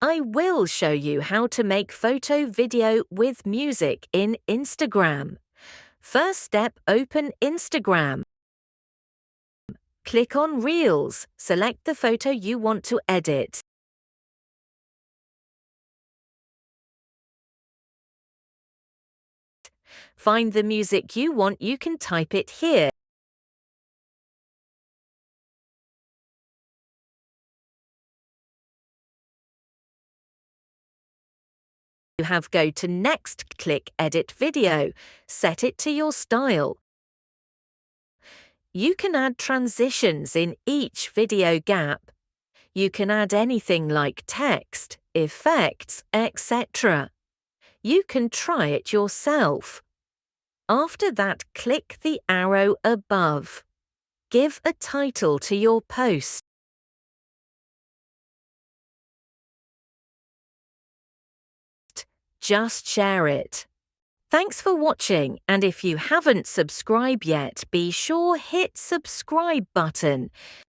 I will show you how to make photo video with music in Instagram. First step, open Instagram. Click on Reels. Select the photo you want to edit. Find the music you want, you can type it here. You have go to next, click Edit Video. Set it to your style. You can add transitions in each video gap. You can add anything like text, effects, etc. You can try it yourself. After that, click the arrow above. Give a title to your post. Just share it. Thanks for watching, and if you haven't subscribed yet, be sure hit subscribe button.